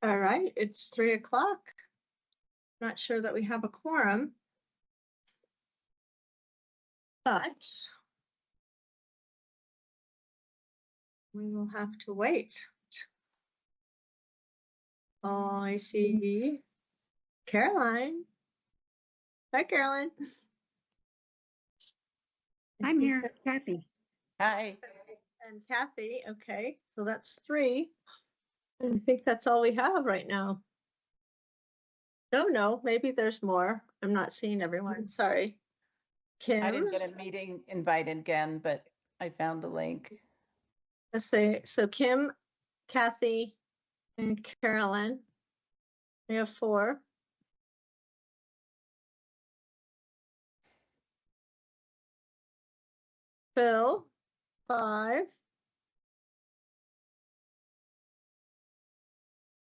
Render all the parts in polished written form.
All right, it's 3 o'clock. Not sure that we have a quorum. But we will have to wait. Oh, I see Caroline. Hi, Caroline. I'm here, Kathy. Hi. And Kathy, okay, so that's 3. I think that's all we have right now. No, maybe there's more. I'm not seeing everyone, sorry. Kim? I didn't get a meeting invite again, but I found the link. Let's see, so Kim, Kathy, and Carolyn. We have 4. Phil, 5.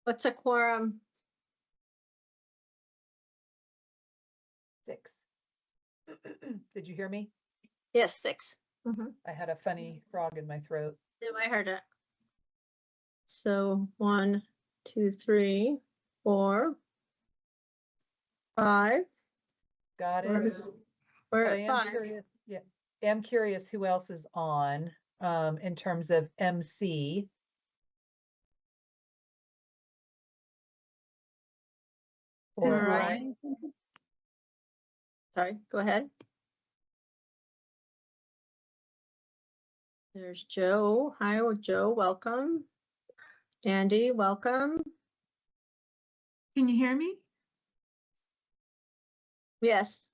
What's a quorum? 6. Did you hear me? Yes, 6. Mhm. I had a funny frog in my throat. Yeah, I heard it. So 1, 2, 3, 4, 5. Got We're, it. we're But I at am 5. curious. Yeah, I'm curious who else is on in terms of MC. All Or right. Sorry, go ahead. There's Joe. Hi, Joe, welcome. Andy, welcome. Can you hear me? Yes.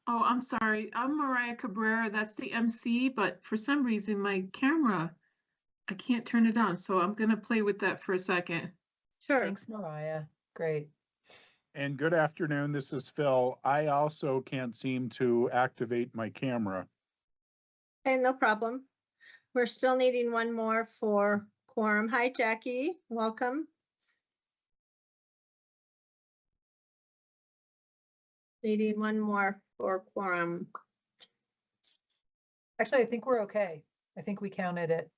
Oh, I'm sorry. I'm Mariah Cabrera. That's the MC, but for some reason my camera, I can't turn it on. So I'm going to play with that for a second. Sure. Thanks, Mariah. Great. And good afternoon, this is Phil. I also can't seem to activate my camera. Okay, no problem. We're still needing one more for quorum. Hi, Jackie, welcome. Needing one more for quorum. Actually, I think we're okay. I think we counted it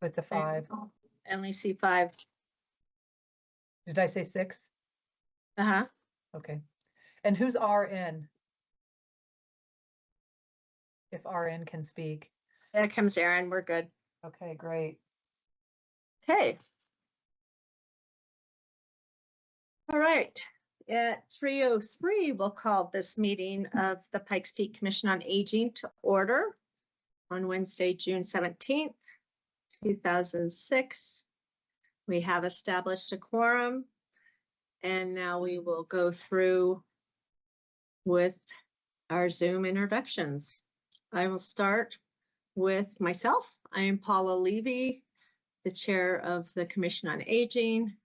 with the 5. I only see 5. Did I say 6? Uh-huh. Okay. And who's RN? If RN can speak. There comes Aaron, we're good. Okay, great. Okay. All right, at 3:03, we'll call this meeting of the Pikes Peak Commission on Aging to order on Wednesday, June 17th, 2006. We have established a quorum, and now we will go through with our Zoom introductions. I will start with myself. I am Paula Levy, the chair of the Commission on Aging.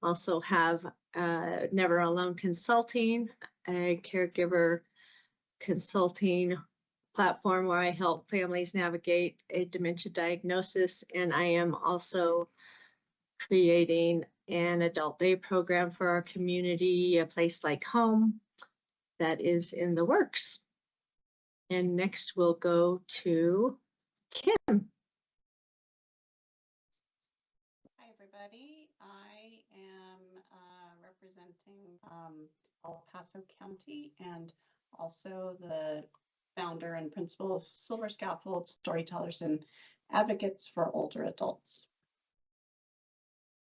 Also have Never Alone Consulting, a caregiver consulting platform where I help families navigate a dementia diagnosis. And I am also creating an adult day program for our community, A Place Like Home, that is in the works. And next we'll go to Kim. Hi, everybody. I am representing El Paso County and also the founder and principal of Silver Scaffold Storytellers and Advocates for Older Adults.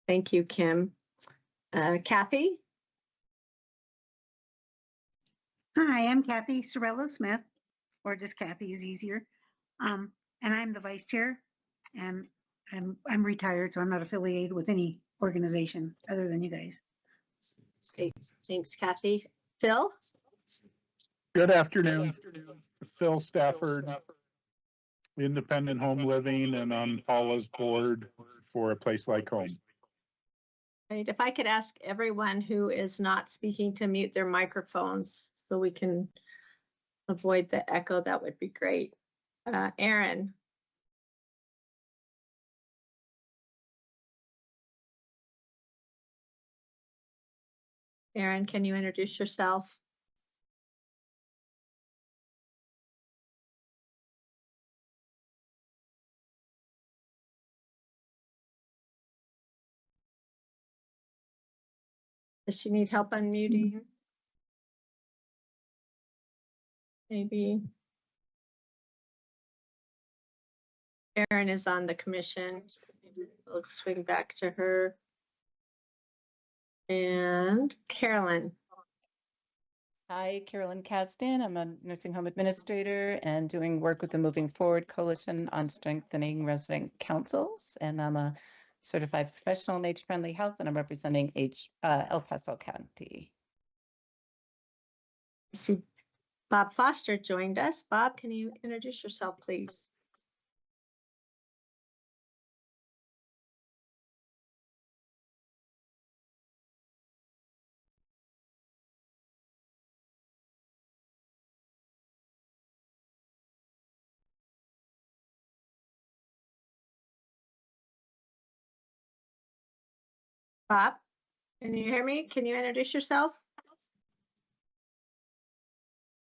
Thank you, Kim. Kathy? Hi, I'm Kathy Sorello Smith, or just Kathy is easier. And I'm the vice chair, and I'm retired, so I'm not affiliated with any organization other than you guys. Okay, thanks, Kathy. Phil? Good afternoon, Phil Stafford, Independent Home Living, and on Paula's board for A Place Like Home. Right, if I could ask everyone who is not speaking to mute their microphones so we can avoid the echo, that would be great. Aaron? Aaron, can you introduce yourself? Does she need help unmuting? Maybe. Erin is on the commission. We'll swing back to her. And Carolyn. Hi, Carolyn Caston. I'm a nursing home administrator and doing work with the Moving Forward Coalition on strengthening resident councils. And I'm a certified professional in age-friendly health, and I'm representing El Paso County. I see Bob Foster joined us. Bob, can you introduce yourself, please? Bob, can you hear me? Can you introduce yourself?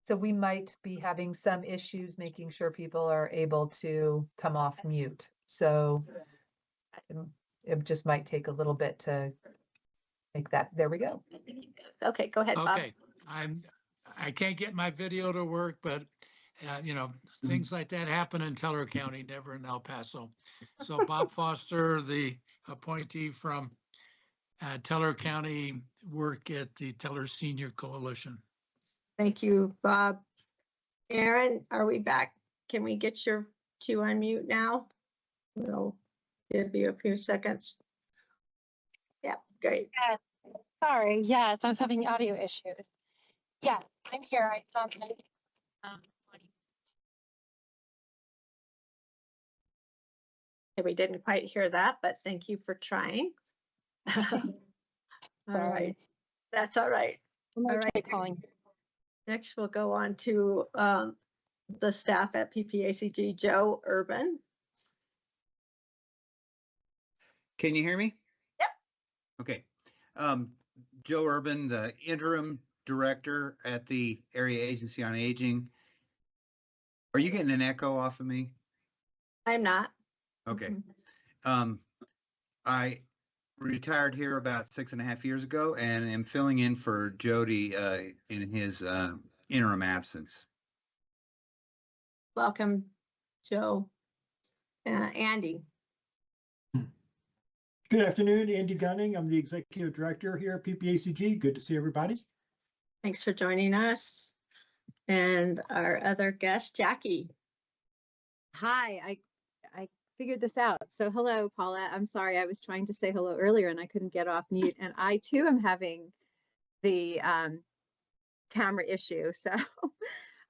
So we might be having some issues making sure people are able to come off mute. So it just might take a little bit to make that. There we go. Okay, go ahead, Bob. Okay, I can't get my video to work, but things like that happen in Teller County, never in El Paso. So Bob Foster, the appointee from Teller County, work at the Teller Senior Coalition. Thank you, Bob. Aaron, are we back? Can we get your cue on mute now? We'll give you a few seconds. Yeah, great. Yes, sorry. Yes, I was having audio issues. Yes, I'm here. I saw We didn't quite hear that, but thank you for trying. All right, that's all right. I'm All gonna right. try calling. Next, we'll go on to the staff at PPACG, Joe Urban. Can you hear me? Yep. Okay. Joe Urban, the interim director at the Area Agency on Aging. Are you getting an echo off of me? I'm not. Okay. I retired here about 6.5 years ago and am filling in for Jody in his interim absence. Welcome, Joe. Andy. Good afternoon, Andy Gunning. I'm the executive director here at PPACG. Good to see everybody. Thanks for joining us. And our other guest, Jackie. Hi, I figured this out. So hello, Paula. I'm sorry, I was trying to say hello earlier and I couldn't get off mute. And I too am having the camera issue. So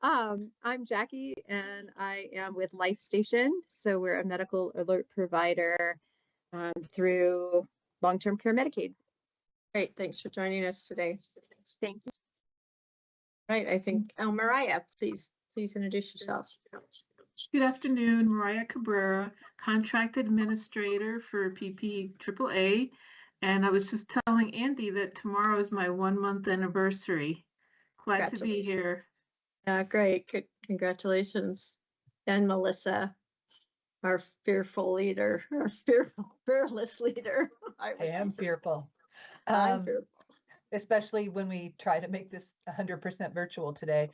I'm Jackie and I am with Life Station. So we're a medical alert provider through long-term care Medicaid. Great, thanks for joining us today. Thank you. Right, I think, Mariah, please introduce yourself. Good afternoon, Mariah Cabrera, contract administrator for PPAAA. And I was just telling Andy that tomorrow is my 1-month anniversary. Glad to be here. Great, good, congratulations. And Melissa, our fearful leader, our fearless leader. I am fearful. I'm fearful. Especially when we try to make this 100% virtual today.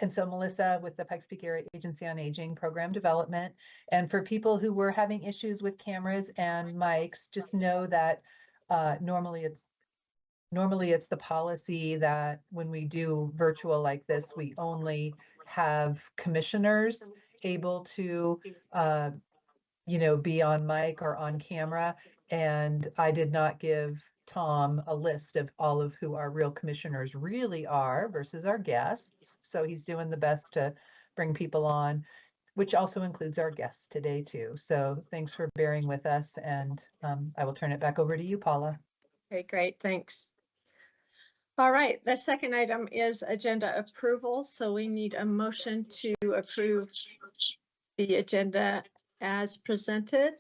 And so Melissa with the Pikes Peak Area Agency on Aging Program Development. And for people who were having issues with cameras and mics, just know that normally it's the policy that when we do virtual like this, we only have commissioners able to be on mic or on camera. And I did not give Tom a list of all of who our real commissioners really are versus our guests. So he's doing the best to bring people on, which also includes our guests today too. So thanks for bearing with us, and I will turn it back over to you, Paula. Okay, great, thanks. All right, the second item is agenda approval. So we need a motion to approve the agenda as presented.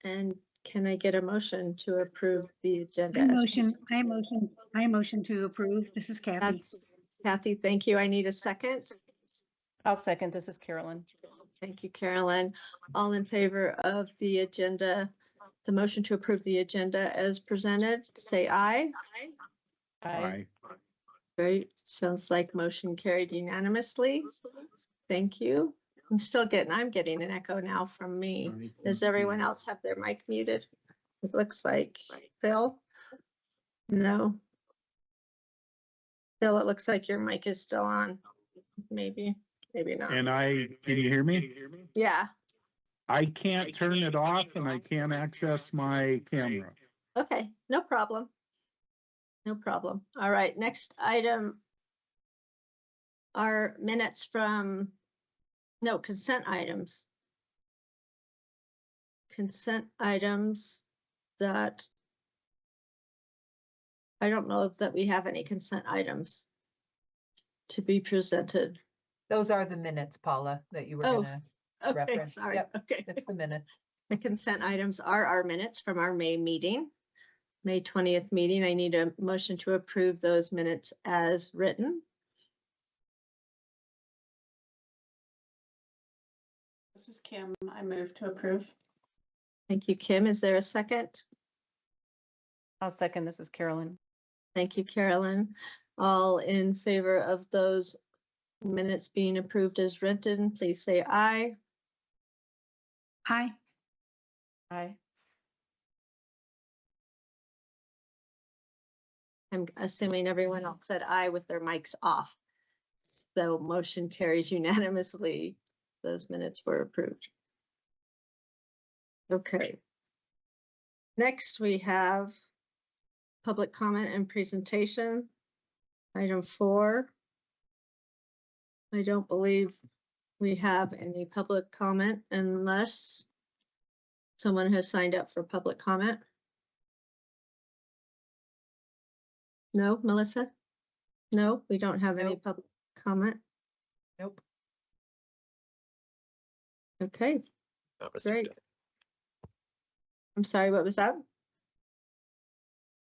And can I get a motion to approve the agenda? I motion to approve. This is Kathy. That's Kathy, thank you. I need a second. I'll second. This is Carolyn. Thank you, Carolyn. All in favor of the agenda, the motion to approve the agenda as presented, say aye. Aye. Great, sounds like motion carried unanimously. Thank you. I'm getting an echo now from me. Does everyone else have their mic muted? It looks like Phil? No. Phil, it looks like your mic is still on. Maybe, maybe not. And can you hear me? Yeah, I can't turn it off and I can't access my camera. okay, no problem. No problem. All right, next item. Are minutes from, no, consent items. Consent items that I don't know that we have any consent items to be presented. Those are the minutes, Paula, that you were Oh, gonna Okay, reference. sorry. Yep, Okay. it's the minutes. The consent items are our minutes from our May meeting, May 20th meeting. I need a motion to approve those minutes as written. This is Kim. I move to approve. Thank you, Kim. Is there a second? I'll second. This is Carolyn. Thank you, Carolyn. All in favor of those minutes being approved as written, please say aye. Aye. Aye. I'm assuming everyone else said aye with their mics off. So motion carries unanimously. Those minutes were approved. Okay. Next, we have public comment and presentation. Item 4. I don't believe we have any public comment unless someone has signed up for public comment. No, Melissa? No, we don't have any Nope. public comment. Nope. Okay, Not received great. any. I'm sorry, what was that?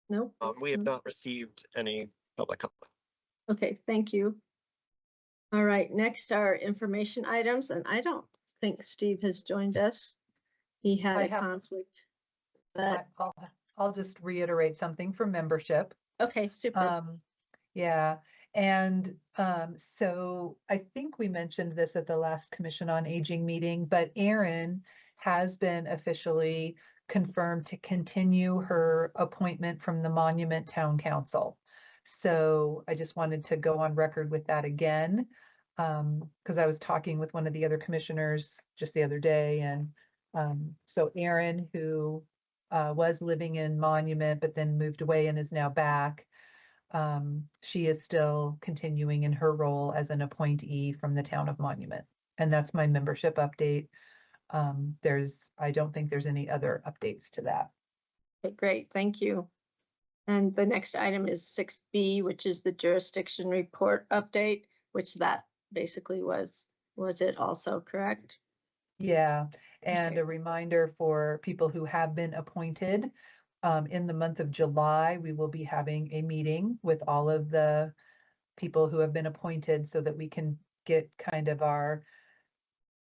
No? We have not received any public comment. Okay, thank you. All right, next are information items, and I don't think Steve has joined us. He had I a have- conflict. But, I'll just reiterate something for membership. okay, super. Yeah, and so I think we mentioned this at the last Commission on Aging meeting, but Erin has been officially confirmed to continue her appointment from the Monument Town Council. So I just wanted to go on record with that again, because I was talking with one of the other commissioners just the other day, and so Erin, who was living in Monument but then moved away and is now back. She is still continuing in her role as an appointee from the town of Monument. And that's my membership update. I don't think there's any other updates to that. Okay, great, thank you. And the next item is 6B, which is the jurisdiction report update, which that basically was it also, correct? Yeah, and Okay. a reminder for people who have been appointed, in the month of July, we will be having a meeting with all of the people who have been appointed so that we can get kind of our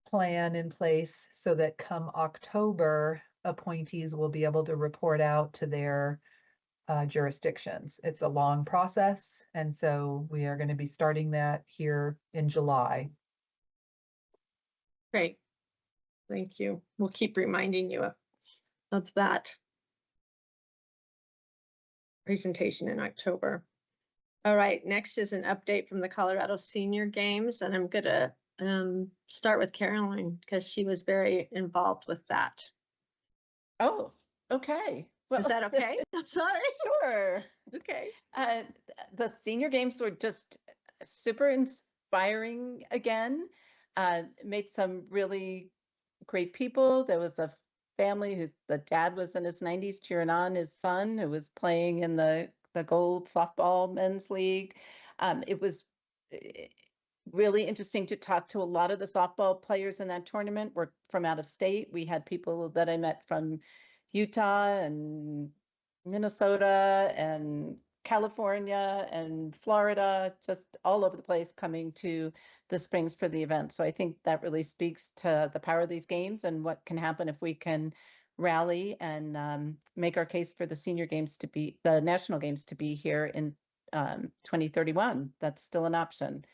plan in place so that come October, appointees will be able to report out to their jurisdictions. It's a long process, and so we are going to be starting that here in July. Great, thank you. We'll keep reminding you of that presentation in October. All right, next is an update from the Colorado Senior Games, and I'm gonna start with Caroline because she was very involved with that. Oh, okay. Well, Is that okay? I'm sorry. Sure. Okay. The senior games were just super inspiring again. Made some really great people. There was a family the dad was in his 90s cheering on his son who was playing in the gold softball men's league. It was really interesting to talk to a lot of the softball players in that tournament were from out of state. We had people that I met from Utah and Minnesota and California and Florida, just all over the place coming to the Springs for the event. So I think that really speaks to the power of these games and what can happen if we can rally and make our case for the senior games to be, the national games to be here in 2031. That's still an option.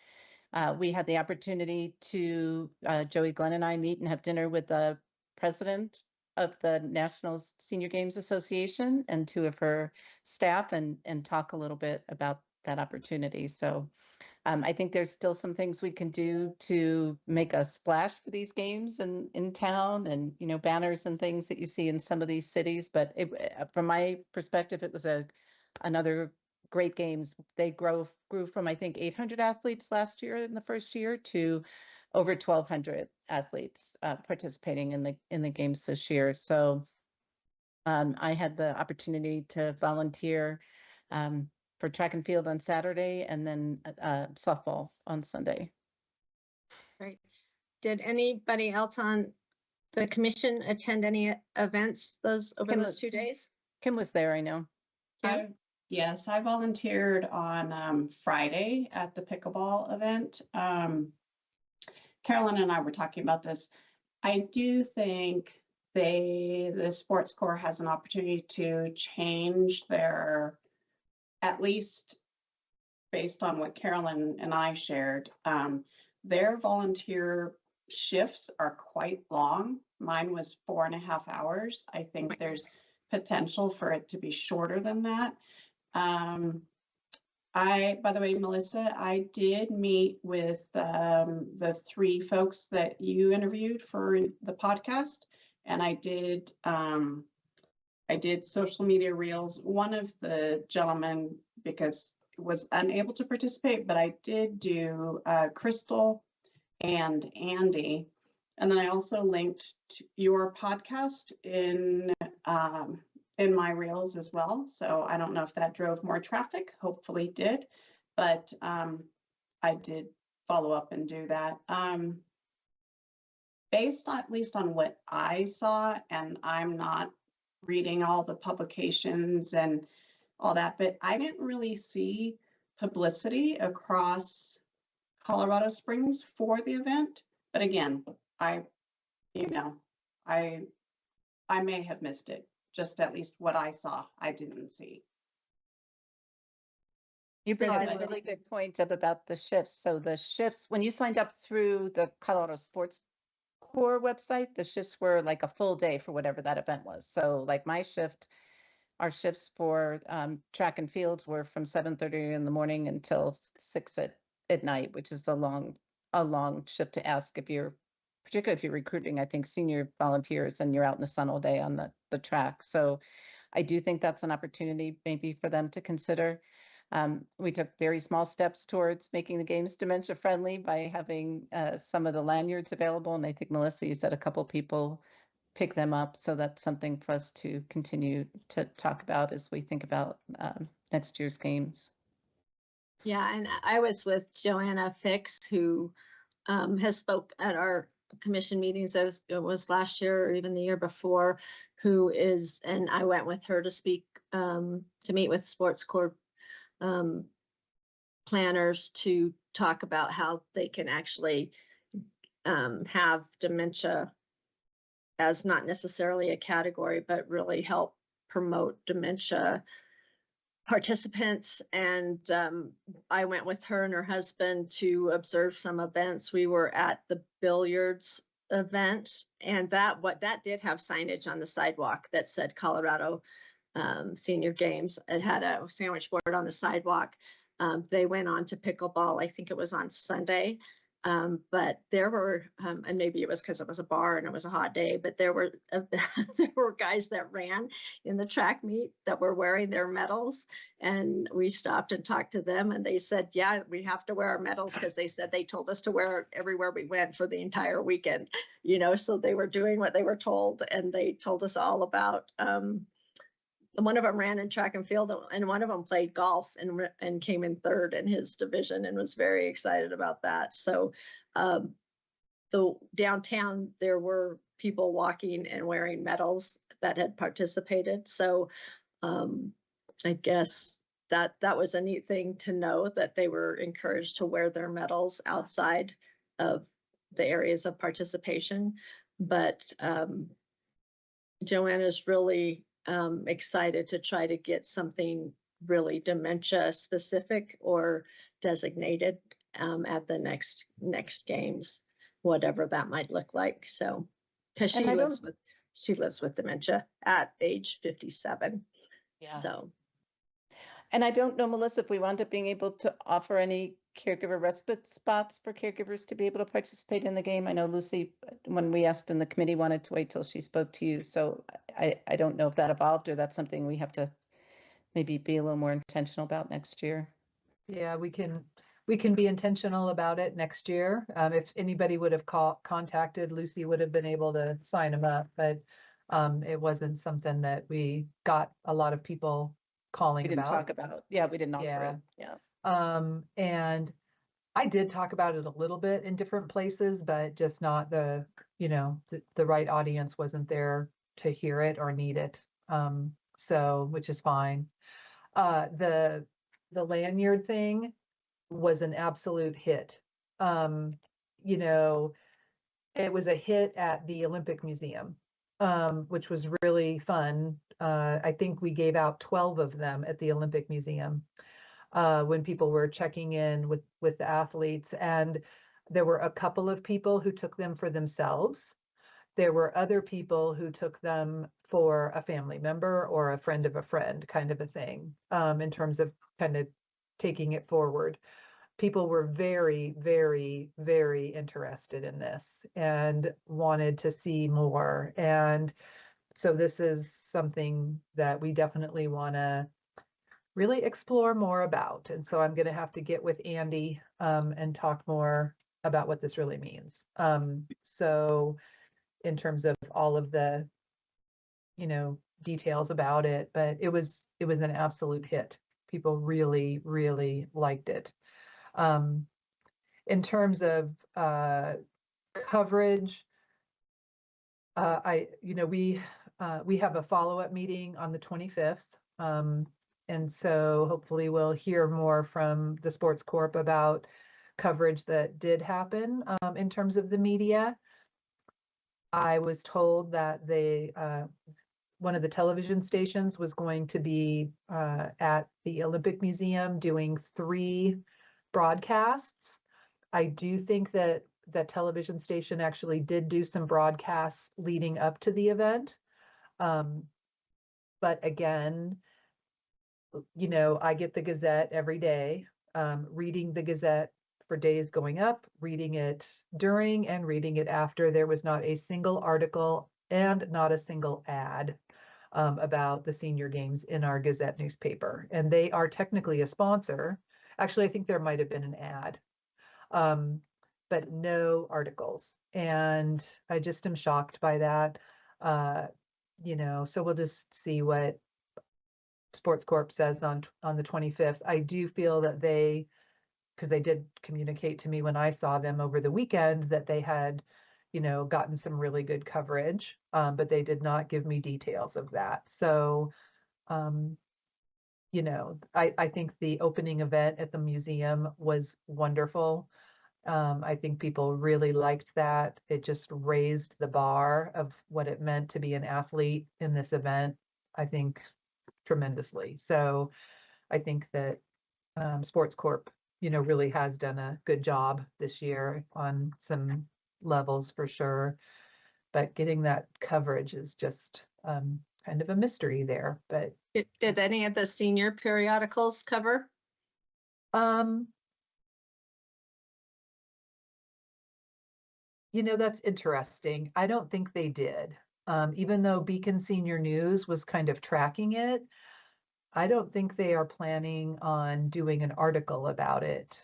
We had the opportunity to, Joey Glenn and I meet and have dinner with the president of the National Senior Games Association and two of her staff and talk a little bit about that opportunity. So I think there's still some things we can do to make a splash for these games in town and, you know, banners and things that you see in some of these cities. But from my perspective, it was another great games. They grew from, I think, 800 athletes last year in the first year to over 1,200 athletes participating in the games this year. So I had the opportunity to volunteer for track and field on Saturday and then softball on Sunday. Great. Did anybody else on the commission attend any events over Kim those was- 2 days? Kim was there, I know. Yes, I volunteered on Friday at the pickleball event. Carolyn and I were talking about this. I do think the sports corps has an opportunity to change their, at least based on what Carolyn and I shared, their volunteer shifts are quite long. Mine was 4.5 hours. I think there's potential for it to be shorter than that. By the way, Melissa, I did meet with the 3 folks that you interviewed for the podcast, and I did social media reels. One of the gentlemen, because was unable to participate, but I did do Crystal and Andy, and then I also linked to your podcast in my reels as well. So I don't know if that drove more traffic, hopefully did, but I did follow up and do that. Based on, at least on what I saw, and I'm not reading all the publications and all that, but I didn't really see publicity across Colorado Springs for the event. But again, I may have missed it. Just at least what I saw, I didn't see. You bring up a Kristen. really good point about the shifts. So the shifts, when you signed up through the Colorado Sports Corps website, the shifts were like a full day for whatever that event was. So like my shift, our shifts for track and fields were from 7:30 in the morning until 6 at night, which is a long shift to ask particularly if you're recruiting, I think, senior volunteers and you're out in the sun all day on the track. So I do think that's an opportunity maybe for them to consider. We took very small steps towards making the games dementia friendly by having some of the lanyards available. And I think, Melissa, you said a couple people pick them up. So that's something for us to continue to talk about as we think about next year's games. Yeah, and I was with Joanna Fix, who has spoke at our commission meetings. It was last year or even the year before, and I went with her to speak, to meet with Sports Corps planners to talk about how they can actually have dementia as not necessarily a category, but really help promote dementia participants. And I went with her and her husband to observe some events. We were at the billiards event, and that did have signage on the sidewalk that said Colorado Senior Games. It had a sandwich board on the sidewalk. They went on to pickleball. I think it was on Sunday. But there were, and maybe it was because it was a bar and it was a hot day, but there were guys that ran in the track meet that were wearing their medals, and we stopped and talked to them, and they said, yeah, we have to wear our medals, because they said they told us to wear it everywhere we went for the entire weekend, so they were doing what they were told, and they told us all about one of them ran in track and field, and one of them played golf and came in third in his division and was very excited about that. So the downtown, there were people walking and wearing medals that had participated. So I guess that was a neat thing to know, that they were encouraged to wear their medals outside of the areas of participation. But Joanna's really excited to try to get something really dementia specific or designated at the next games, whatever that might look like. So, because And I she lives with dementia at age 57. Yeah. So And I don't know, Melissa, if we wound up being able to offer any caregiver respite spots for caregivers to be able to participate in the game. I know Lucy, when we asked in the committee, wanted to wait till she spoke to you. So I don't know if that evolved or that's something we have to maybe be a little more intentional about next year. Yeah, we can be intentional about it next year. If anybody would have contacted, Lucy would have been able to sign them up, but it wasn't something that we got a lot of people calling We didn't about. talk about, yeah, we didn't offer Yeah. it, yeah. And I did talk about it a little bit in different places, but just not the, the right audience wasn't there to hear it or need it. So, which is fine. The lanyard thing was an absolute hit. You know, it was a hit at the Olympic Museum, which was really fun. I think we gave out 12 of them at the Olympic Museum when people were checking in with the athletes. And there were a couple of people who took them for themselves. There were other people who took them for a family member or a friend of a friend, kind of a thing, in terms of kind of taking it forward. People were very, very, very interested in this and wanted to see more. And so this is something that we definitely want to really explore more about. And so I'm going to have to get with Andy and talk more about what this really means. So in terms of all of the, details about it, but it was an absolute hit. People really, really liked it. In terms of coverage, we have a follow-up meeting on the 25th. And so hopefully we'll hear more from the Sports Corp about coverage that did happen in terms of the media. I was told that one of the television stations was going to be at the Olympic Museum doing 3 broadcasts. I do think that television station actually did do some broadcasts leading up to the event. But again, I get the Gazette every day, reading the Gazette for days going up, reading it during and reading it after. There was not a single article and not a single ad about the senior games in our Gazette newspaper. And they are technically a sponsor. Actually, I think there might have been an ad, but no articles. And I just am shocked by that. So we'll just see what Sports Corp says on the 25th. I do feel that because they did communicate to me when I saw them over the weekend that they had, gotten some really good coverage, but they did not give me details of that. So, I think the opening event at the museum was wonderful. I think people really liked that. It just raised the bar of what it meant to be an athlete in this event, I think, tremendously. So I think that Sports Corp, really has done a good job this year on some levels for sure. But getting that coverage is just kind of a mystery there. But did any of the senior periodicals cover? That's interesting. I don't think they did. Even though Beacon Senior News was kind of tracking it, I don't think they are planning on doing an article about it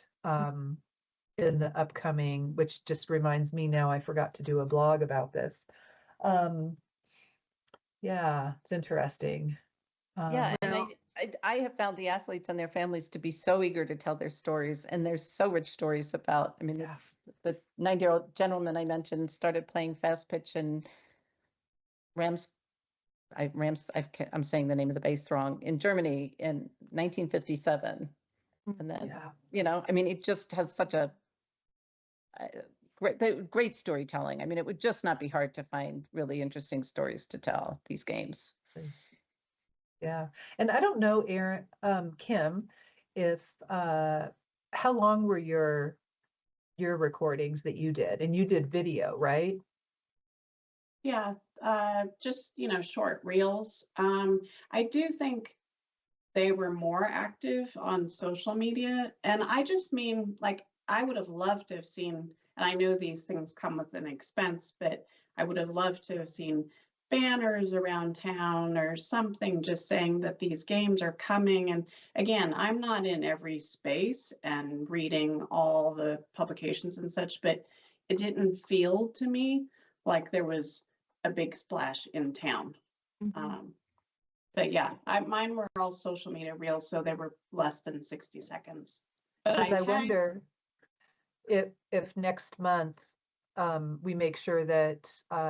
in the upcoming, which just reminds me now I forgot to do a blog about this. Yeah, it's interesting. Yeah, and I have found the athletes and their families to be so eager to tell their stories, and there's so rich stories about, I mean, the 90-year-old gentleman I mentioned started playing fast pitch in I'm saying the name of the base wrong, in Germany in 1957. And then, I mean, it just has such a great storytelling. I mean, it would just not be hard to find really interesting stories to tell these games. Yeah. And I don't know, Aaron, Kim, if, how long were your recordings that you did? And you did video, right? Yeah, just, short reels. I do think they were more active on social media. And I just mean, like, I would have loved to have seen, and I know these things come with an expense, but I would have loved to have seen banners around town or something just saying that these games are coming. And again, I'm not in every space and reading all the publications and such, but it didn't feel to me like there was a big splash in town. But yeah, mine were all social media reels, so they were less than 60 seconds. But Because I tagged- wonder if next month, we make sure that,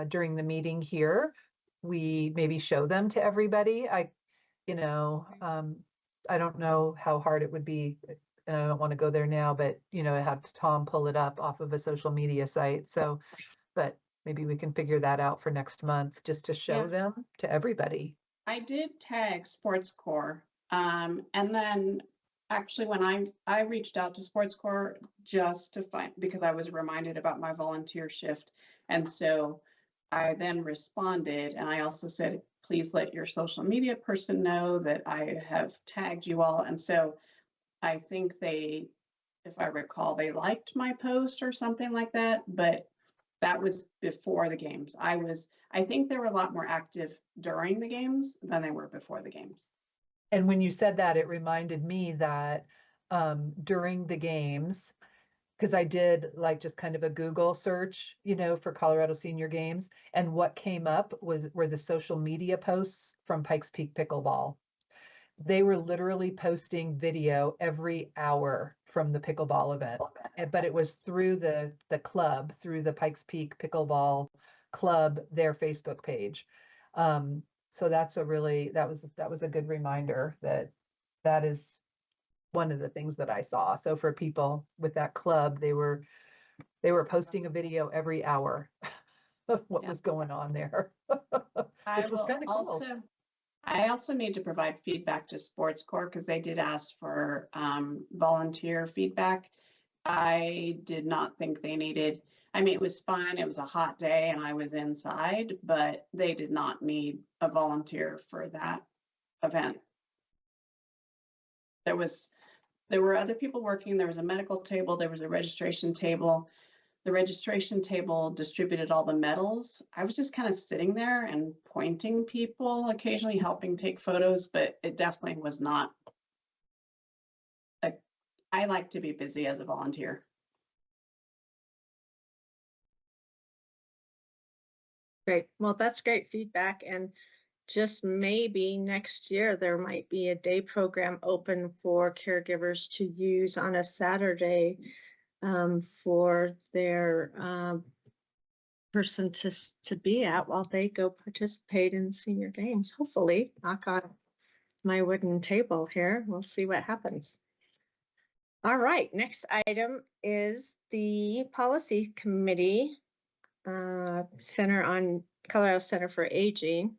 during the meeting here, we maybe show them to everybody. I don't know how hard it would be, and I don't want to go there now, but, have Tom pull it up off of a social media site. So, but maybe we can figure that out for next month, just to show Yeah. them to everybody. I did tag Sports Core. And then actually when I reached out to Sports Core just to find, because I was reminded about my volunteer shift. And so I then responded and I also said, please let your social media person know that I have tagged you all. And so I think they, if I recall, they liked my post or something like that, but that was before the games. I think they were a lot more active during the games than they were before the games. And when you said that, it reminded me that, during the games, because I did like just kind of a Google search, for Colorado Senior Games, and what came up were the social media posts from Pikes Peak Pickleball. They were literally posting video every hour from the pickleball event, but it was through the club, through the Pikes Peak Pickleball Club, their Facebook page. So that was a good reminder that is one of the things that I saw. So for people with that club, they were posting a video every hour of what Yeah. was going on there, I which was will kind of cool. I also need to provide feedback to Sports Corps because they did ask for volunteer feedback. I did not think they needed, it was fine. It was a hot day and I was inside, but they did not need a volunteer for that event. There were other people working. There was a medical table. There was a registration table. The registration table distributed all the medals. I was just kind of sitting there and pointing people, occasionally helping take photos, but it definitely was not. I like to be busy as a volunteer. Great. Well, that's great feedback. And just maybe next year, there might be a day program open for caregivers to use on a Saturday for their person to be at while they go participate in senior games. Hopefully, knock on my wooden table here. We'll see what happens. All right, next item is the policy committee Center on Colorado Center for Aging.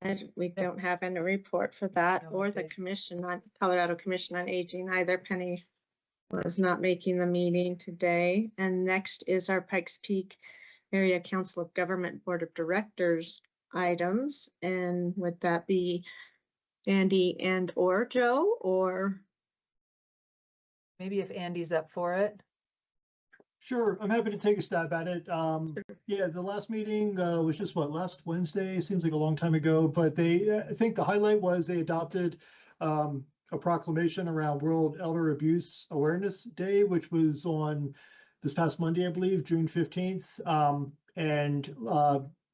And we don't have any report for that No or the update. Commission on Colorado Commission on Aging either. Penny was not making the meeting today. And next is our Pikes Peak Area Council of Government Board of Directors items. And would that be Andy and or Joe or? Maybe if Andy's up for it. Sure, I'm happy to take a stab at it. Yeah, the last meeting was just last Wednesday? Seems like a long time ago, but I think the highlight was they adopted a proclamation around World Elder Abuse Awareness Day, which was on this past Monday, I believe, June 15th. And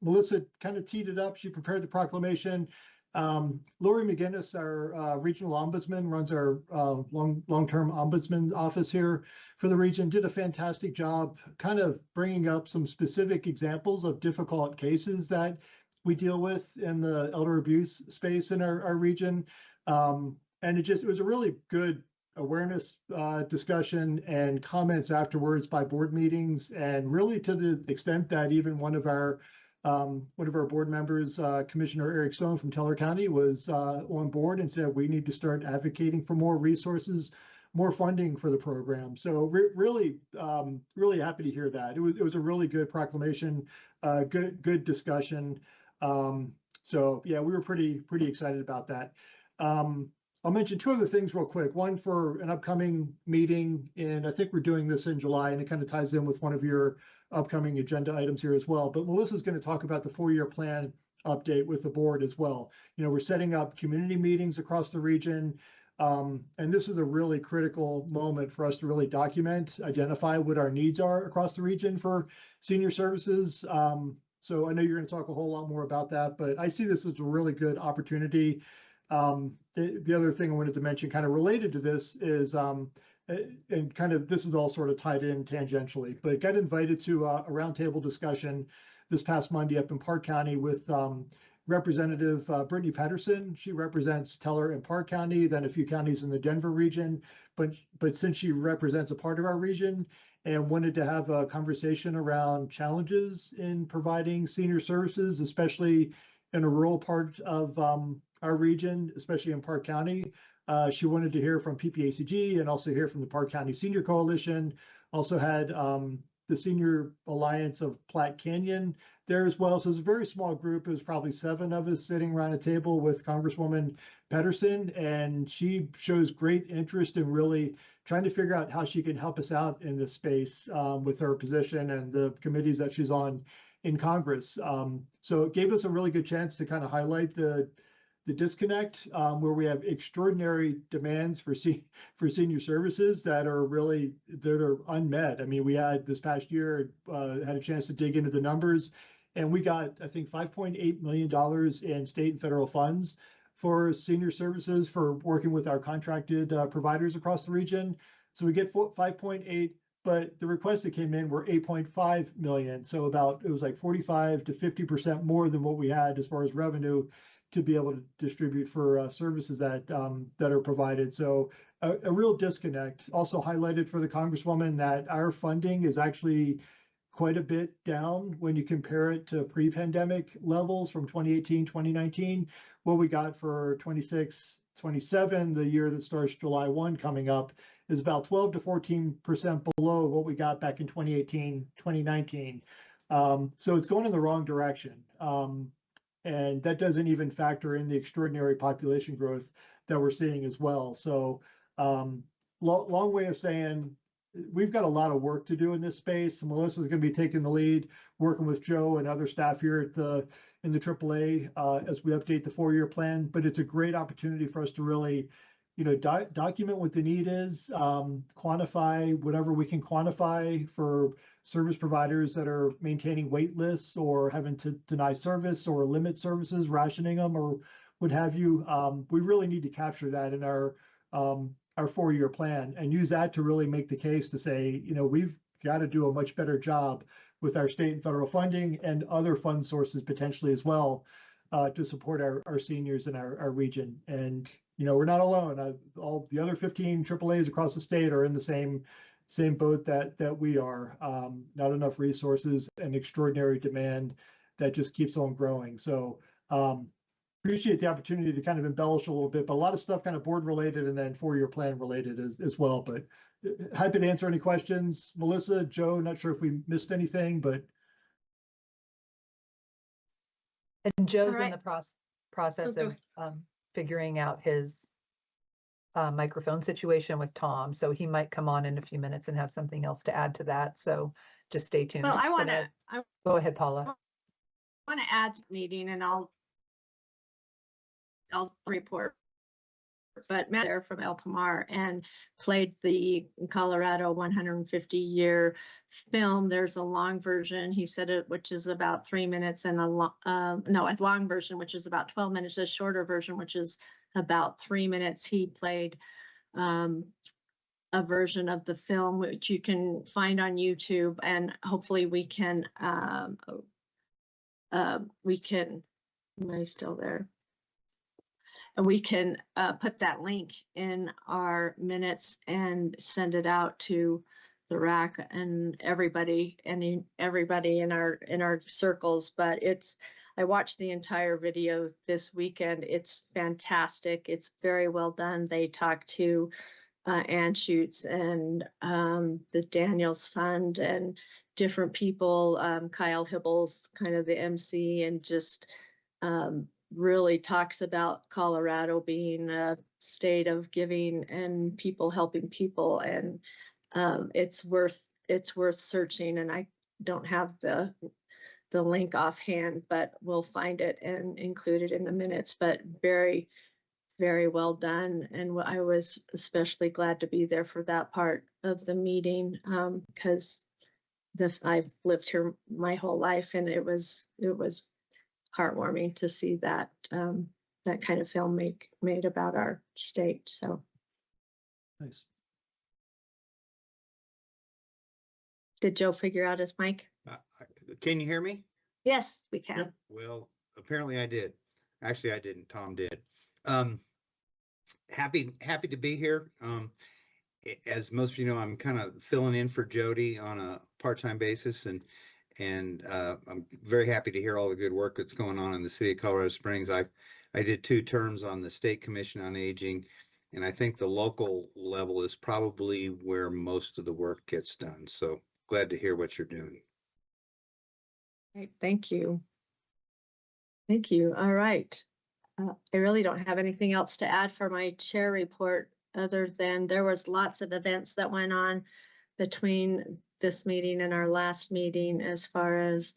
Melissa kind of teed it up. She prepared the proclamation. Lori McGinnis, our regional ombudsman, runs our long-term ombudsman office here for the region, did a fantastic job kind of bringing up some specific examples of difficult cases that we deal with in the elder abuse space in our region. And it was a really good awareness discussion and comments afterwards by board meetings, and really to the extent that even one of our one of our board members, Commissioner Eric Stone from Teller County, was on board and said we need to start advocating for more resources, more funding for the program. So really happy to hear that. It was a really good proclamation, good discussion. So yeah, we were pretty excited about that. I'll mention two other things real quick. One for an upcoming meeting, and I think we're doing this in July, and it kind of ties in with one of your upcoming agenda items here as well. But Melissa's going to talk about the 4-year plan update with the board as well. You know, we're setting up community meetings across the region. And this is a really critical moment for us to really document, identify what our needs are across the region for senior services. So I know you're going to talk a whole lot more about that, but I see this as a really good opportunity. The other thing I wanted to mention kind of related to this is, and kind of this is all sort of tied in tangentially, but got invited to a roundtable discussion this past Monday up in Park County with Representative Brittany Patterson. She represents Teller and Park County, then a few counties in the Denver region, but since she represents a part of our region and wanted to have a conversation around challenges in providing senior services, especially in a rural part of our region, especially in Park County. She wanted to hear from PPACG and also hear from the Park County Senior Coalition. Also had the Senior Alliance of Platte Canyon there as well. So it was a very small group. It was probably 7 of us sitting around a table with Congresswoman Patterson, and she shows great interest in really trying to figure out how she can help us out in this space with her position and the committees that she's on in Congress. So it gave us a really good chance to kind of highlight the disconnect where we have extraordinary demands for senior services that are unmet. I mean, we had this past year had a chance to dig into the numbers, and we got, I think, $5.8 million in state and federal funds for senior services for working with our contracted providers across the region. So we get 5.8, but the requests that came in were 8.5 million. So it was like 45 to 50% more than what we had as far as revenue to be able to distribute for services that are provided. So a real disconnect. Also highlighted for the Congresswoman that our funding is actually quite a bit down when you compare it to pre-pandemic levels from 2018, 2019. What we got for 26, 27, the year that starts July 1 coming up, is about 12 to 14% below what we got back in 2018, 2019. So it's going in the wrong direction. And that doesn't even factor in the extraordinary population growth that we're seeing as well. So long way of saying we've got a lot of work to do in this space. Melissa's going to be taking the lead, working with Joe and other staff here in the AAA as we update the 4-year plan. But it's a great opportunity for us to really, document what the need is, quantify whatever we can quantify for service providers that are maintaining wait lists or having to deny service or limit services, rationing them or what have you. We really need to capture that in our 4-year plan and use that to really make the case to say, we've got to do a much better job with our state and federal funding and other fund sources potentially as well to support our seniors in our region. And, we're not alone. All the other 15 AAAs across the state are in the same boat that we are. Not enough resources and extraordinary demand that just keeps on growing. So appreciate the opportunity to kind of embellish a little bit, but a lot of stuff kind of board related and then 4-year plan related as well. But happy to answer any questions. Melissa, Joe, not sure if we missed anything, but. And Joe's right. in the process Okay. of figuring out his microphone situation with Tom. So he might come on in a few minutes and have something else to add to that. So just stay tuned. Well, I But, want to go ahead, Paula. add to the meeting and I'll report. But Matt there from El Pomar and played the Colorado 150-year film. There's a long version, he said it, which is about 3 minutes, and a long version, which is about 12 minutes, a shorter version, which is about 3 minutes. He played a version of the film, which you can find on YouTube, and hopefully we can, am I still there? And we can put that link in our minutes and send it out to the RAC and everybody in our circles, but I watched the entire video this weekend. It's fantastic. It's very well done. They talked to Ann Schutz and the Daniels Fund and different people. Kyle Hibbles, kind of the MC, and just really talks about Colorado being a state of giving and people helping people, and it's worth searching. And I don't have the link offhand, but we'll find it and include it in the minutes. But very, very well done. And I was especially glad to be there for that part of the meeting, because I've lived here my whole life, and it was heartwarming to see that that kind of film made about our state. So Nice. did Joe figure out his mic? Can you hear me? Yes, we can. Yep. Well, apparently I did. Actually, I didn't. Tom did. Happy to be here. As most of you know, I'm kind of filling in for Jody on a part-time basis, and I'm very happy to hear all the good work that's going on in the city of Colorado Springs. I did 2 terms on the State Commission on Aging, and I think the local level is probably where most of the work gets done. So glad to hear what you're doing. Great, thank you. Thank you. All right. I really don't have anything else to add for my chair report, other than there was lots of events that went on between this meeting and our last meeting, as far as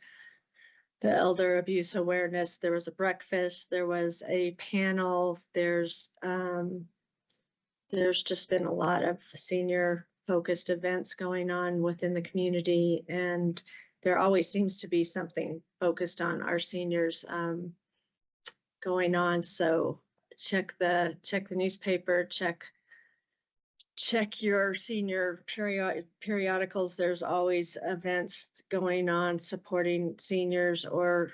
the elder abuse awareness. There was a breakfast, there was a panel, there's just been a lot of senior focused events going on within the community, and there always seems to be something focused on our seniors going on. So check the newspaper, check your senior periodicals. There's always events going on supporting seniors or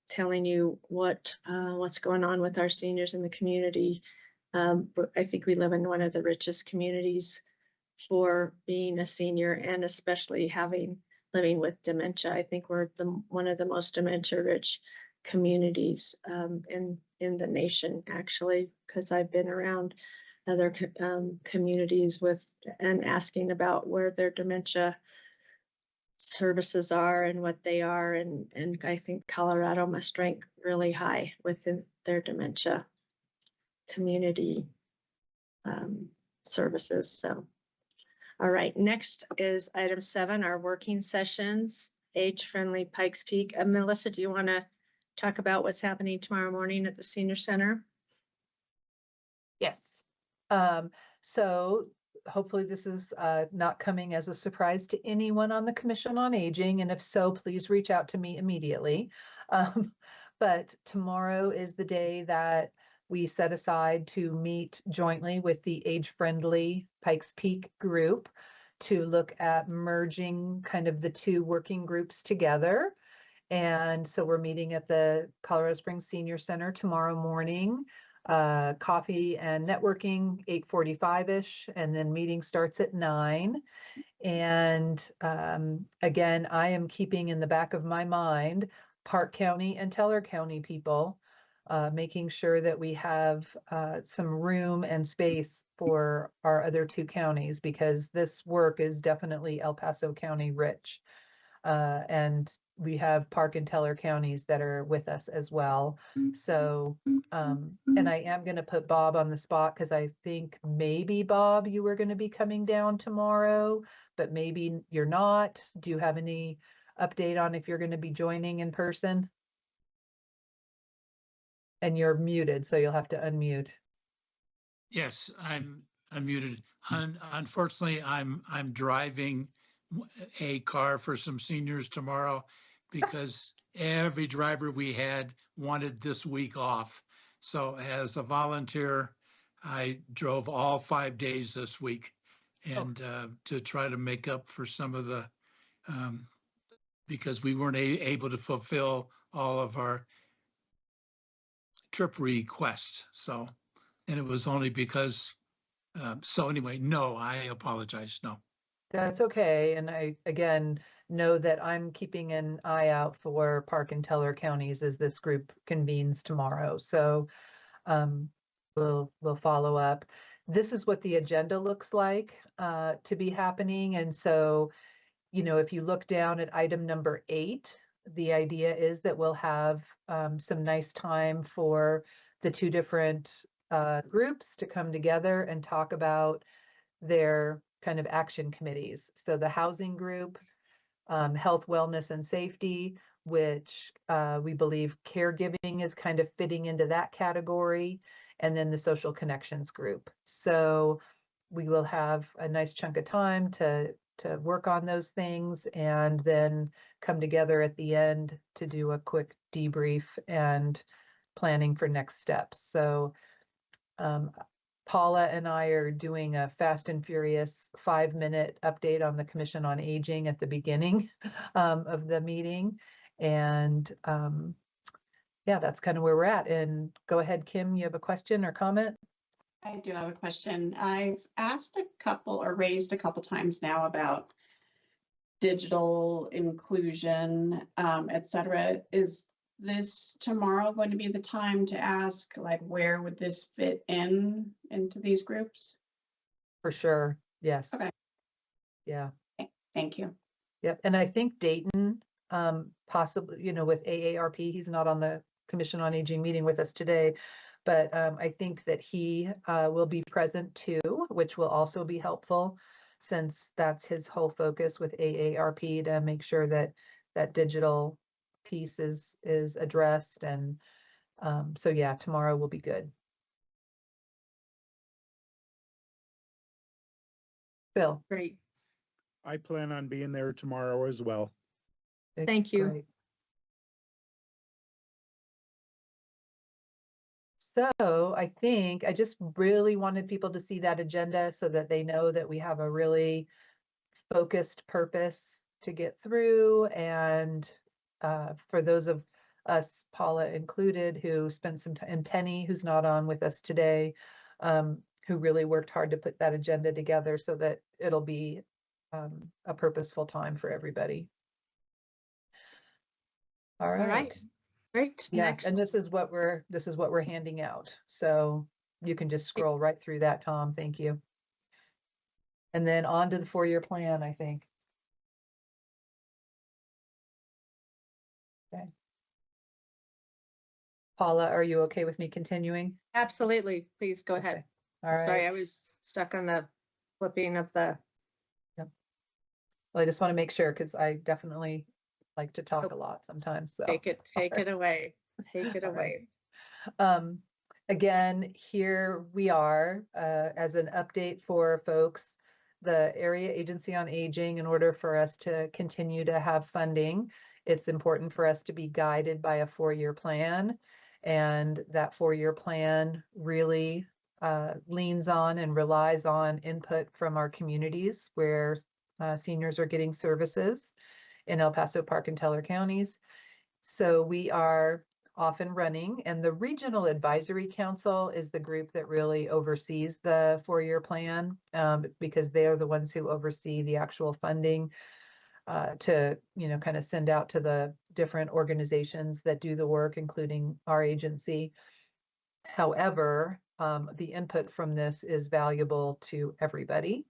telling you what's going on with our seniors in the community. But I think we live in one of the richest communities for being a senior, and especially living with dementia. I think we're one of the most dementia-rich communities in the nation, actually, because I've been around other communities and asking about where their dementia services are and what they are, and I think Colorado must rank really high within their dementia community services. So, all right, next is item 7, our working sessions, age-friendly Pikes Peak. Melissa, do you want to talk about what's happening tomorrow morning at the senior center? Yes. So hopefully this is not coming as a surprise to anyone on the Commission on Aging, and if so, please reach out to me immediately. But tomorrow is the day that we set aside to meet jointly with the age-friendly Pikes Peak group to look at merging kind of the 2 working groups together. And so we're meeting at the Colorado Springs Senior Center tomorrow morning. Coffee and networking 8:45-ish, and then meeting starts at 9. And again, I am keeping in the back of my mind Park County and Teller County people, making sure that we have some room and space for our other 2 counties, because this work is definitely El Paso County rich. And we have Park and Teller counties that are with us as well. So, and I am going to put Bob on the spot, because I think maybe, Bob, you were going to be coming down tomorrow, but maybe you're not. Do you have any update on if you're going to be joining in person? And you're muted, so you'll have to unmute. Yes, I'm unmuted. Unfortunately, I'm driving a car for some seniors tomorrow, because every driver we had wanted this week off. So as a volunteer, I drove all 5 days this week, and to try to make up for some of the, because we weren't able to fulfill all of our trip requests. So, and it was only because, so anyway, no, I apologize, no. That's okay. And I, again, know that I'm keeping an eye out for Park and Teller counties as this group convenes tomorrow. So we'll follow up. This is what the agenda looks like to be happening. And so, if you look down at item number 8, the idea is that we'll have some nice time for the 2 different groups to come together and talk about their kind of action committees. So the housing group, health, wellness, and safety, which we believe caregiving is kind of fitting into that category, and then the social connections group. So we will have a nice chunk of time to work on those things and then come together at the end to do a quick debrief and planning for next steps. So Paula and I are doing a fast and furious 5-minute update on the Commission on Aging at the beginning of the meeting. And yeah, that's kind of where we're at. And go ahead, Kim, you have a question or comment? I do have a question. I've asked a couple or raised a couple times now about digital inclusion, et cetera. Is this tomorrow going to be the time to ask, like, where would this fit into these groups? For sure. Yes. Okay. Yeah. Thank you. Yep. And I think Dayton, possibly, with AARP, he's not on the Commission on Aging meeting with us today, but I think that he will be present too, which will also be helpful since that's his whole focus with AARP to make sure that that digital piece is addressed. And so yeah, tomorrow will be good. Bill. Great. I plan on being there tomorrow as well. Thank you. Great. So I think I just really wanted people to see that agenda so that they know that we have a really focused purpose to get through. And for those of us, Paula included, who spent some time, and Penny, who's not on with us today, who really worked hard to put that agenda together so that it'll be a purposeful time for everybody. All All right. right. Great. Yeah, Next. and this is what we're handing out. So you can just scroll right through that, Tom. Thank you. And then on to the 4-year plan, I think. Okay. Paula, are you okay with me continuing? Absolutely. Please go ahead. Okay. All right. Sorry, I was stuck on the flipping of the. Well, I just want to make sure because I definitely like to talk a lot sometimes. So Take it away. Take it All away. Again, here we are as an update for folks, the Area Agency on Aging. In order for us to continue to have funding, it's important for us to be guided by a 4-year plan. And that 4-year plan really leans on and relies on input from our communities where seniors are getting services in El Paso, Park, and Teller counties. So we are off and running, and the Regional Advisory Council is the group that really oversees the 4-year plan because they are the ones who oversee the actual funding to, kind of send out to the different organizations that do the work, including our agency. However, the input from this is valuable to everybody.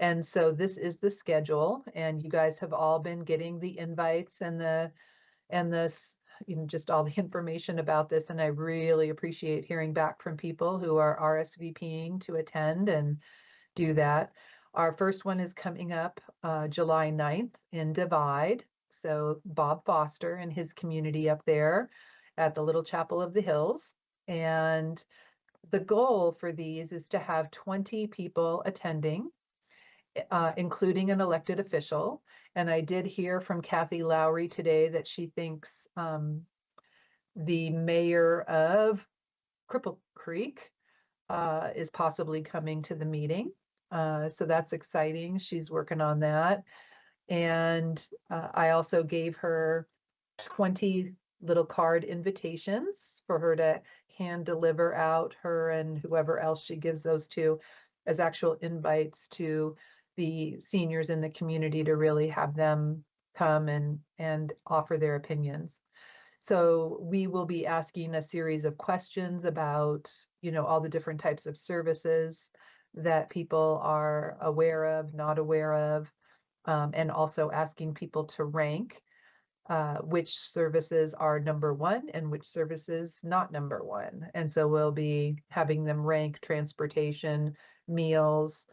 And so this is the schedule, and you guys have all been getting the invites and this, just all the information about this. And I really appreciate hearing back from people who are RSVPing to attend and do that. Our first one is coming up July 9th in Divide. So Bob Foster and his community up there at the Little Chapel of the Hills. And the goal for these is to have 20 people attending, including an elected official. And I did hear from Kathy Lowry today that she thinks the mayor of Cripple Creek is possibly coming to the meeting. So that's exciting. She's working on that. And I also gave her 20 little card invitations for her to hand deliver out, her and whoever else she gives those to, as actual invites to the seniors in the community to really have them come and offer their opinions. So we will be asking a series of questions about, you know, all the different types of services that people are aware of, not aware of, and also asking people to rank which services are number one and which services not number one. And so we'll be having them rank transportation, meals,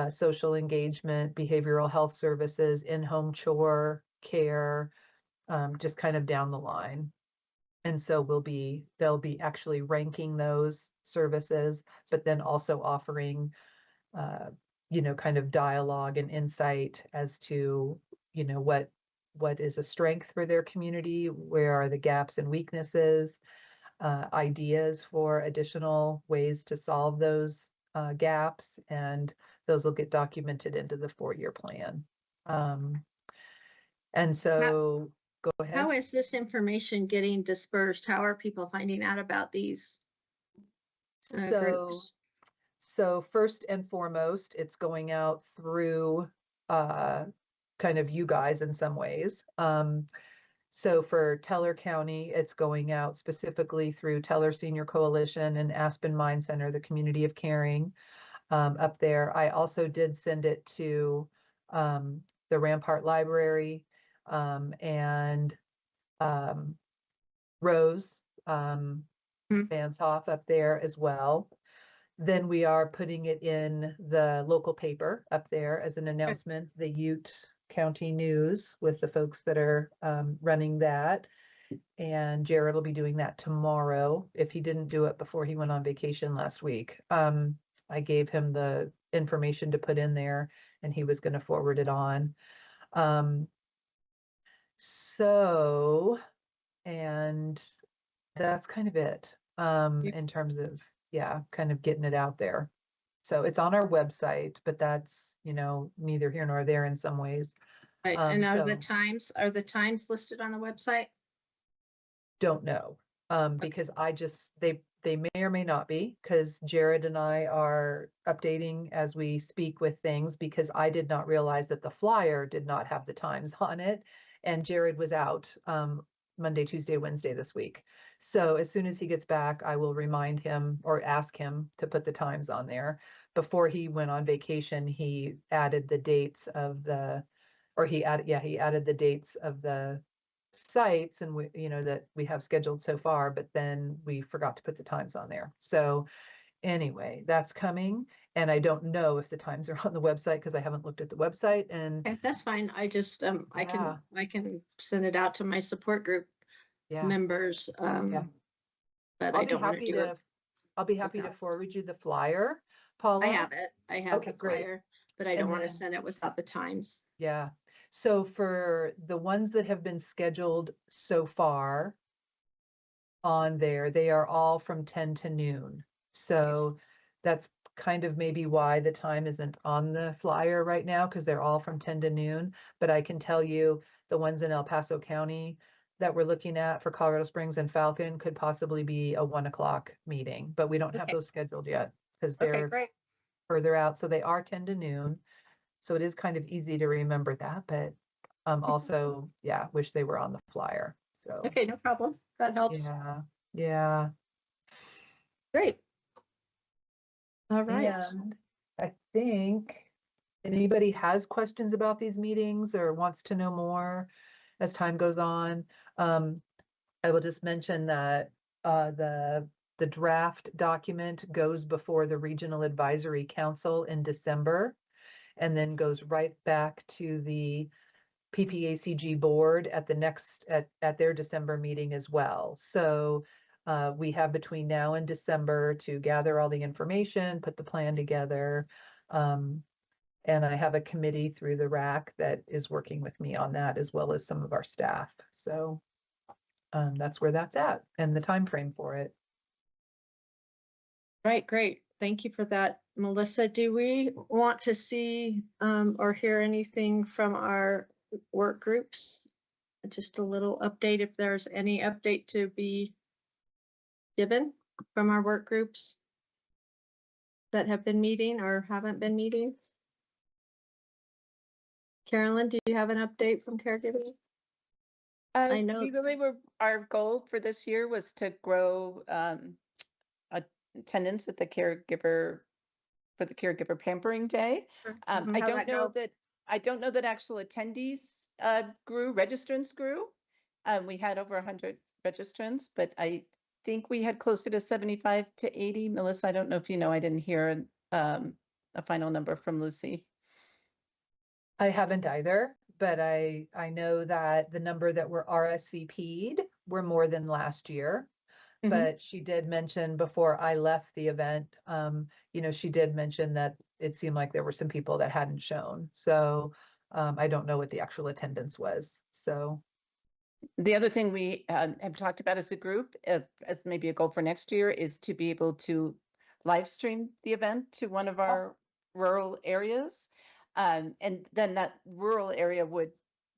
social engagement, behavioral health services, in-home chore, care, just kind of down the line. And so they'll be actually ranking those services, but then also offering, you know, kind of dialogue and insight as to, you know, what is a strength for their community, where are the gaps and weaknesses, ideas for additional ways to solve those gaps, and those will get documented into the 4-year plan. And so, go ahead. How is this information getting dispersed? How are people finding out about these groups? So first and foremost, it's going out through kind of you guys in some ways. So for Teller County, it's going out specifically through Teller Senior Coalition and Aspen Mind Center, the Community of Caring up there. I also did send it to the Rampart Library and Rose Vanshoff up there as well. Then we are putting it in the local paper up there as an announcement, the Ute County News, with the folks that are running that. And Jared will be doing that tomorrow if he didn't do it before he went on vacation last week. I gave him the information to put in there and he was going to forward it on. And that's kind of it in terms of, yeah, kind of getting it out there. So it's on our website, but that's, you know, neither here nor there in some ways. Right, and are the So times listed on the website? don't know, because they may or may not be, because Jared and I are updating as we speak with things, because I did not realize that the flyer did not have the times on it. And Jared was out Monday, Tuesday, Wednesday this week. So as soon as he gets back, I will remind him or ask him to put the times on there. Before he went on vacation, he added the dates of he added the dates of the sites and we, you know, that we have scheduled so far, but then we forgot to put the times on there. So anyway, that's coming. And I don't know if the times are on the website because I haven't looked at the website. And Okay, that's fine. I just, Yeah. I can send it out to my support group yeah, members. Yeah. But I'll I be don't want to happy do it. I'll be happy to without- forward you the flyer, Paula. I have it. I have Okay, the great. flyer, but I don't And want to then- send it without the times. Yeah. So for the ones that have been scheduled so far on there, they are all from 10 to noon. So that's kind of maybe why the time isn't on the flyer right now, because they're all from 10 to noon. But I can tell you the ones in El Paso County that we're looking at for Colorado Springs and Falcon could possibly be a 1 o'clock meeting, but we don't have Okay. those scheduled yet because Okay, they're great. further out. So they are 10 to noon. So it is kind of easy to remember that, but also, yeah, wish they were on the flyer. So, Okay, no problem. That helps. yeah. Great. All right. And I think anybody has questions about these meetings or wants to know more as time goes on. I will just mention that the draft document goes before the Regional Advisory Council in December and then goes right back to the PPACG board at the next, at their December meeting as well. So we have between now and December to gather all the information, put the plan together. And I have a committee through the RAC that is working with me on that, as well as some of our staff. So that's where that's at and the time frame for it. Right, great. Thank you for that, Melissa. Do we want to see or hear anything from our work groups? Just a little update, if there's any update to be given from our work groups that have been meeting or haven't been meeting. Carolyn, do you have an update from caregivers? I know- We really were, our goal for this year was to grow attendance at the caregiver, for the caregiver pampering day. I How'd don't that know go? that, actual attendees grew, registrants grew. We had over 100 registrants, but I think we had closer to 75 to 80. Melissa, I don't know if you know, I didn't hear a final number from Lucy. I haven't either, but I know that the number that were RSVP'd were more than last year. Mhm. But she did mention before I left the event, she did mention that it seemed like there were some people that hadn't shown. So I don't know what the actual attendance was. So The other thing we have talked about as a group, as maybe a goal for next year, is to be able to live stream the event to one of our rural areas. And then that rural area would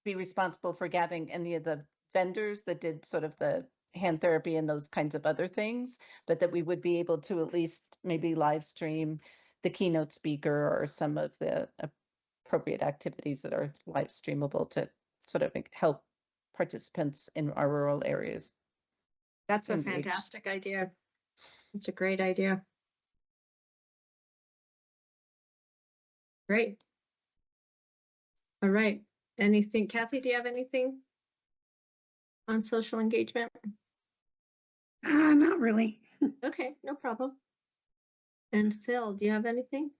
be responsible for gathering any of the vendors that did sort of the hand therapy and those kinds of other things, but that we would be able to at least maybe live stream the keynote speaker or some of the appropriate activities that are live streamable to sort of help participants in our rural areas. That's a engaged. fantastic idea. It's a great idea. Great. All right. Anything, Kathy, do you have anything on social engagement? Not really. Okay, no problem. And Phil, do you have anything?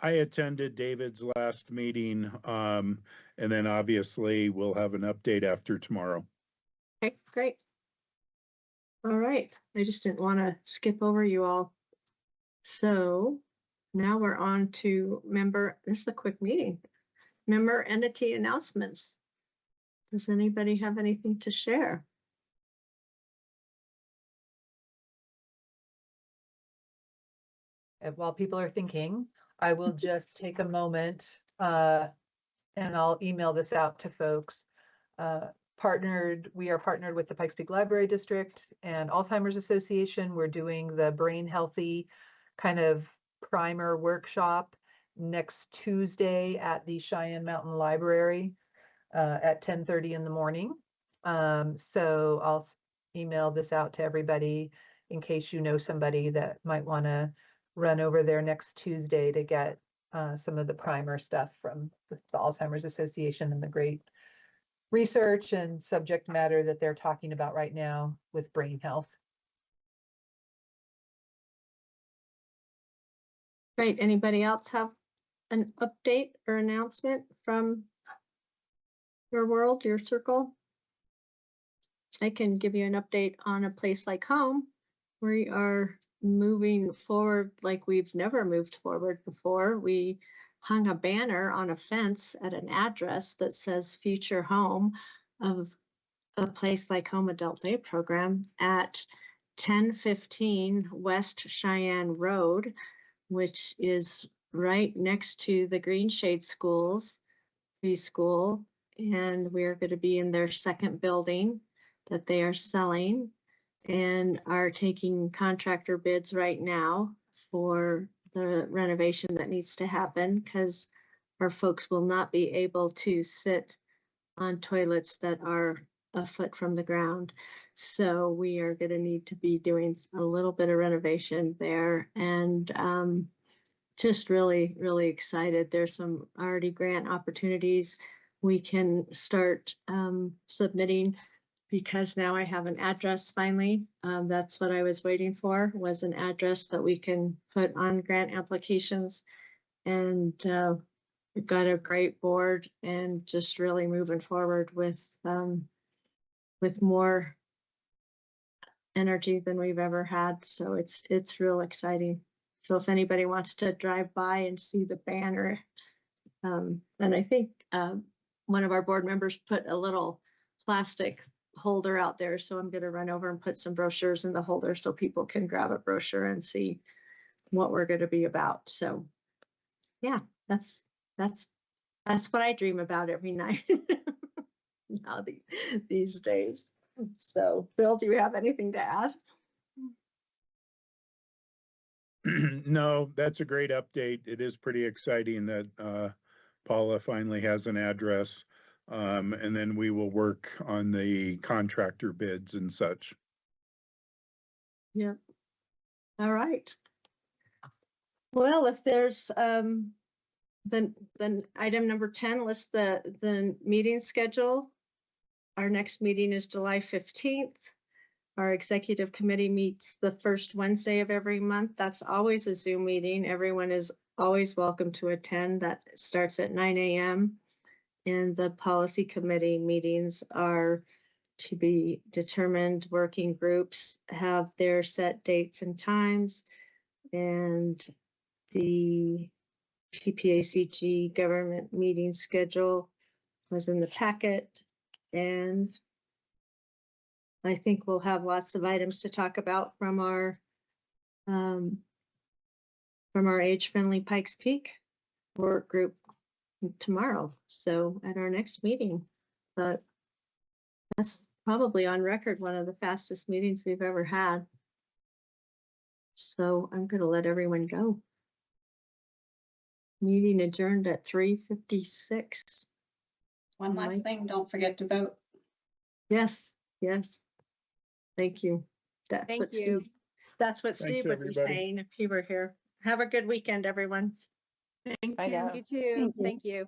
I attended David's last meeting, and then obviously we'll have an update after tomorrow. Okay, great. All right, I just didn't want to skip over you all. So now we're on to this is a quick meeting. Member entity announcements. Does anybody have anything to share? while people are thinking, I will just take a moment and I'll email this out to folks. We are partnered with the Pikes Peak Library District and Alzheimer's Association. We're doing the Brain Healthy kind of primer workshop next Tuesday at the Cheyenne Mountain Library at 10:30 in the morning. So I'll email this out to everybody in case you know somebody that might want to run over there next Tuesday to get some of the primer stuff from the Alzheimer's Association and the great research and subject matter that they're talking about right now with brain health. Great. Anybody else have an update or announcement from your world, your circle? I can give you an update on a place like home. We are moving forward like we've never moved forward before. We hung a banner on a fence at an address that says future home of a place like home adult day program at 1015 West Cheyenne Road, which is right next to the Green Shade Schools preschool. And we're going to be in their second building that they are selling and are taking contractor bids right now for the renovation that needs to happen because our folks will not be able to sit on toilets that are a foot from the ground. So we are going to need to be doing a little bit of renovation there and just really, really excited. There's some already grant opportunities we can start submitting because now I have an address finally. That's what I was waiting for, was an address that we can put on grant applications. And we've got a great board and just really moving forward with more energy than we've ever had. So it's real exciting. So if anybody wants to drive by and see the banner, and I think one of our board members put a little plastic holder out there. So I'm going to run over and put some brochures in the holder so people can grab a brochure and see what we're going to be about. So yeah, that's what I dream about every night now these days. So Bill, do you have anything to add? No, that's a great update. It is pretty exciting that Paula finally has an address. And then we will work on the contractor bids and such. Yeah. All right. Well, if there's, then item number 10 lists the meeting schedule. Our next meeting is July 15th. Our executive committee meets the first Wednesday of every month. That's always a Zoom meeting. Everyone is always welcome to attend. That starts at 9 a.m. And the policy committee meetings are to be determined. Working groups have their set dates and times. And the PPACG government meeting schedule was in the packet. And I think we'll have lots of items to talk about from our age-friendly Pikes Peak work group tomorrow. So at our next meeting, but that's probably on record one of the fastest meetings we've ever had. So I'm going to let everyone go. Meeting adjourned at 3:56. One last thing, don't forget to vote. Yes, yes. Thank you. That's Thank what you. Steve, that's what Thanks, Steve would be everybody. saying if he were here. Have a good weekend, everyone. Thank Bye you. now. You too. Thank you. Thank you.